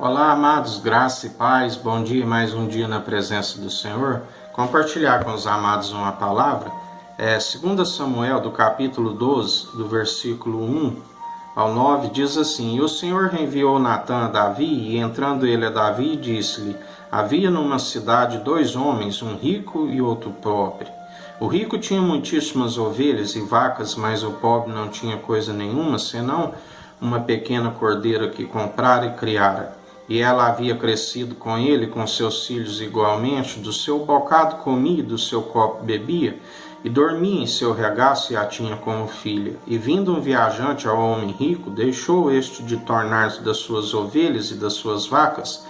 Olá, amados, graça e paz, bom dia, mais um dia na presença do Senhor. Compartilhar com os amados uma palavra, 2 Samuel, do capítulo 12, do versículo 1 ao 9, diz assim: E o Senhor enviou Natã a Davi, e entrando ele a Davi, disse-lhe: Havia numa cidade 2 homens, um rico e outro pobre. O rico tinha muitíssimas ovelhas e vacas, mas o pobre não tinha coisa nenhuma, senão uma pequena cordeira que comprara e criara. E ela havia crescido com ele, com seus filhos igualmente, do seu bocado comia, do seu copo bebia, e dormia em seu regaço e a tinha como filha. E vindo um viajante ao homem rico, deixou este de tornar-se das suas ovelhas e das suas vacas,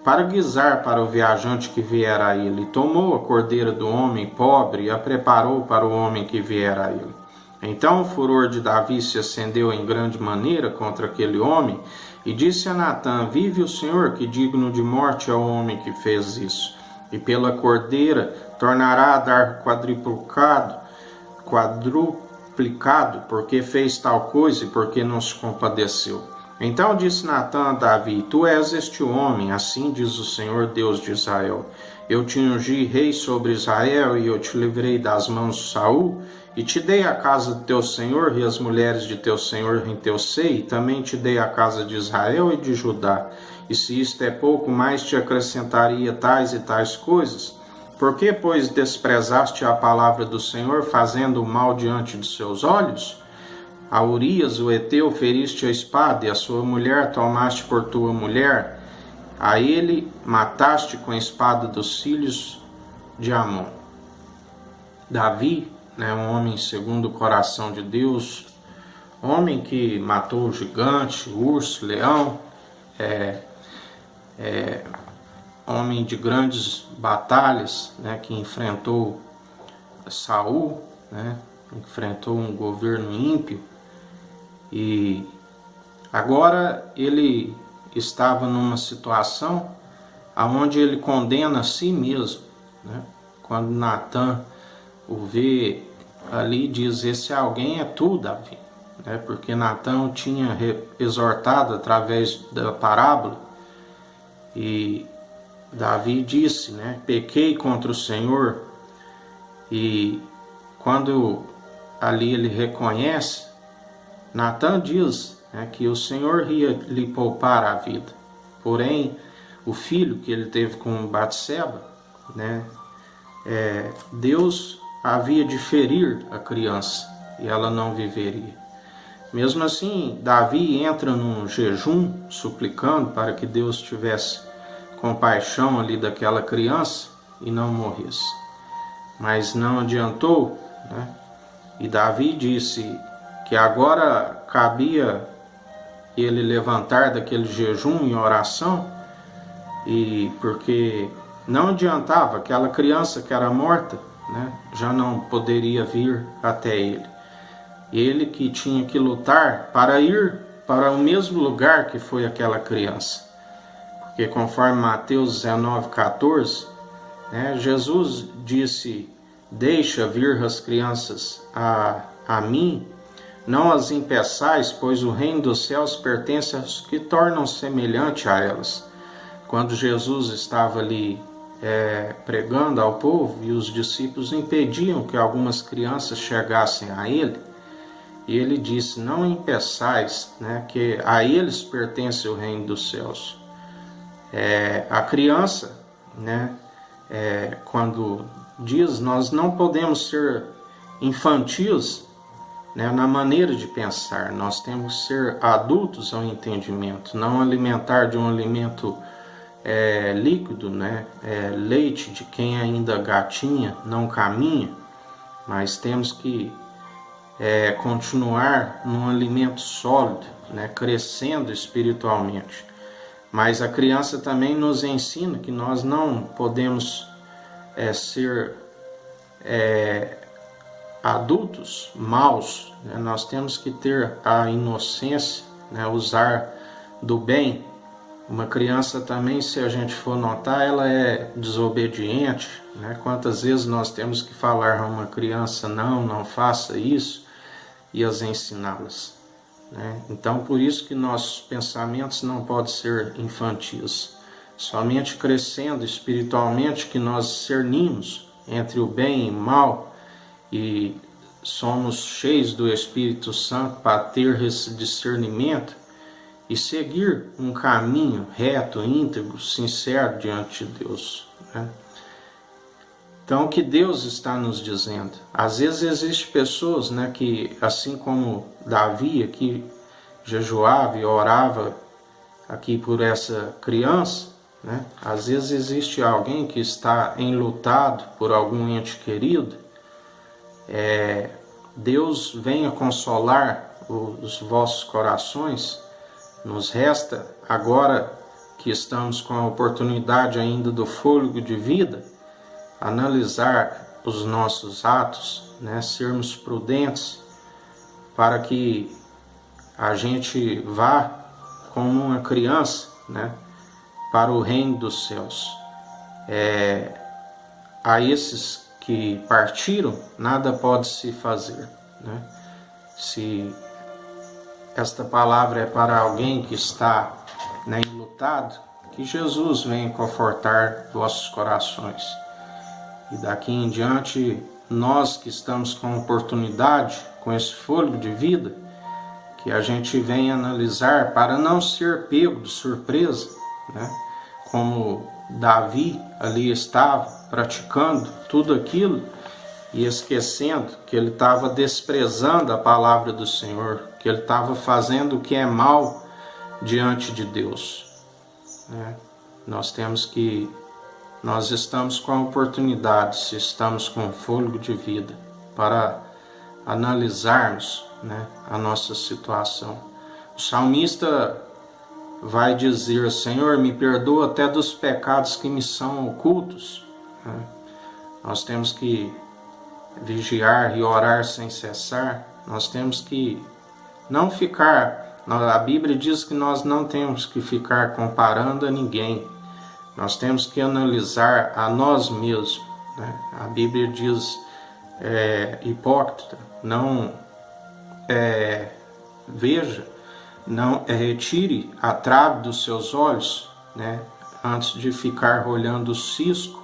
para guisar para o viajante que viera a ele. E tomou a cordeira do homem pobre e a preparou para o homem que viera a ele. Então o furor de Davi se acendeu em grande maneira contra aquele homem, e disse a Natã: Vive o Senhor, que digno de morte é o homem que fez isso. E pela cordeira tornará a dar quadruplicado, porque fez tal coisa e porque não se compadeceu. Então disse Natã a Davi: Tu és este homem, assim diz o Senhor Deus de Israel. Eu te ungi rei sobre Israel, e eu te livrei das mãos de Saul, e te dei a casa de teu senhor e as mulheres de teu senhor em teu seio, e também te dei a casa de Israel e de Judá. E se isto é pouco, mais te acrescentaria tais e tais coisas. Por que, pois, desprezaste a palavra do Senhor, fazendo o mal diante dos seus olhos? A Urias, o Heteu, feriste a espada, e a sua mulher tomaste por tua mulher. A ele mataste com a espada dos filhos de Amon. Davi, um homem segundo o coração de Deus, homem que matou o gigante, o urso, leão, homem de grandes batalhas, que enfrentou Saul, enfrentou um governo ímpio, e agora ele estava numa situação onde ele condena a si mesmo, quando Natã o vê ali, diz: esse alguém é tu, Davi, porque Natã tinha exortado através da parábola, e Davi disse, pequei contra o Senhor. E quando ali ele reconhece, Natã diz que o Senhor ia lhe poupar a vida, porém o filho que ele teve com Batseba, Deus havia de ferir a criança e ela não viveria. Mesmo assim, Davi entra num jejum, suplicando para que Deus tivesse compaixão ali daquela criança e não morresse. Mas não adiantou, E Davi disse que agora cabia ele levantar daquele jejum em oração, e porque não adiantava, aquela criança que era morta, já não poderia vir até ele. Ele que tinha que lutar para ir para o mesmo lugar que foi aquela criança. Porque conforme Mateus 19:14, Jesus disse: Deixa vir as crianças a mim, não as impeçais, pois o reino dos céus pertence aos que tornam semelhante a elas. Quando Jesus estava ali pregando ao povo, e os discípulos impediam que algumas crianças chegassem a ele, e ele disse: não impeçais, que a eles pertence o reino dos céus. A criança, quando diz, nós não podemos ser infantis, na maneira de pensar, nós temos que ser adultos ao entendimento, não alimentar de um alimento líquido, leite de quem ainda gatinha, não caminha, mas temos que continuar num alimento sólido, crescendo espiritualmente. Mas a criança também nos ensina que nós não podemos ser adultos maus, nós temos que ter a inocência, usar do bem. Uma criança também, se a gente for notar, ela é desobediente, Quantas vezes nós temos que falar a uma criança: não faça isso, e as ensiná-las. né? Então, por isso que nossos pensamentos não podem ser infantis. Somente crescendo espiritualmente que nós discernimos entre o bem e o mal e somos cheios do Espírito Santo para ter esse discernimento e seguir um caminho reto, íntegro, sincero diante de Deus, né? Então, o que Deus está nos dizendo? Às vezes existem pessoas, né, que, assim como Davi aqui, jejuava e orava aqui por essa criança, né? Às vezes existe alguém que está enlutado por algum ente querido. Deus venha consolar os vossos corações. Nos resta, agora que estamos com a oportunidade ainda do fôlego de vida, analisar os nossos atos, né? Sermos prudentes para que a gente vá como uma criança, né? Para o reino dos céus. A esses que partiram, nada pode se fazer, né? Se esta palavra é para alguém que está, né, enlutado, que Jesus venha confortar vossos corações. E daqui em diante, nós que estamos com oportunidade, com esse fôlego de vida, que a gente venha analisar para não ser pego de surpresa, né? Como Davi ali estava praticando tudo aquilo e esquecendo que ele estava desprezando a palavra do Senhor, que ele estava fazendo o que é mal diante de Deus, né? Nós estamos com a oportunidade, se estamos com fôlego de vida, para analisarmos, né, a nossa situação. O salmista vai dizer: Senhor, me perdoa até dos pecados que me são ocultos, né? Nós temos que vigiar e orar sem cessar. Nós temos que não ficar, a Bíblia diz que nós não temos que ficar comparando a ninguém. Nós temos que analisar a nós mesmos, né? A Bíblia diz, hipócrita, não veja, não retire a trave dos seus olhos, né? Antes de ficar olhando o cisco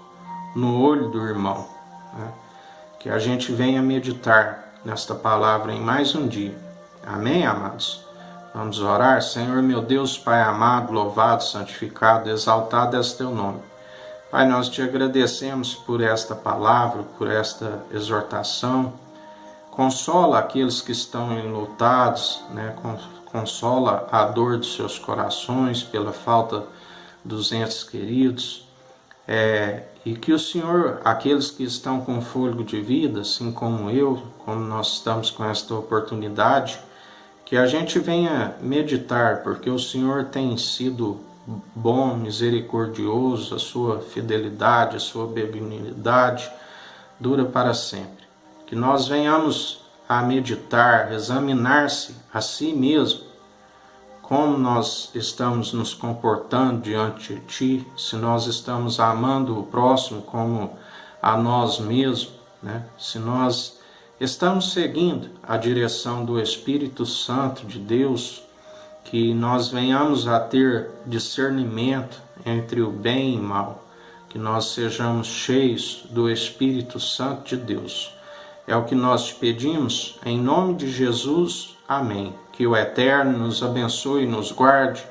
no olho do irmão, né? Que a gente venha meditar nesta palavra em mais um dia. Amém, amados? Vamos orar. Senhor, meu Deus, Pai amado, louvado, santificado, exaltado é o teu nome. Pai, nós te agradecemos por esta palavra, por esta exortação. Consola aqueles que estão enlutados, né? Consola a dor dos seus corações pela falta dos entes queridos. E que o Senhor, aqueles que estão com fôlego de vida, assim como eu, como nós estamos com esta oportunidade, que a gente venha meditar, porque o Senhor tem sido bom, misericordioso, a sua fidelidade, a sua benignidade dura para sempre. Que nós venhamos a meditar, examinar-se a si mesmo, como nós estamos nos comportando diante de Ti, se nós estamos amando o próximo como a nós mesmos, né? Se nós estamos seguindo a direção do Espírito Santo de Deus, que nós venhamos a ter discernimento entre o bem e o mal, que nós sejamos cheios do Espírito Santo de Deus. É o que nós te pedimos, em nome de Jesus. Amém. Que o Eterno nos abençoe e nos guarde,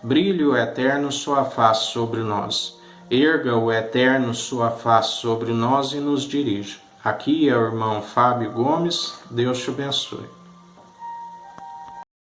brilhe o Eterno sua face sobre nós, erga o Eterno sua face sobre nós e nos dirija. Aqui é o irmão Fábio Gomes. Deus te abençoe.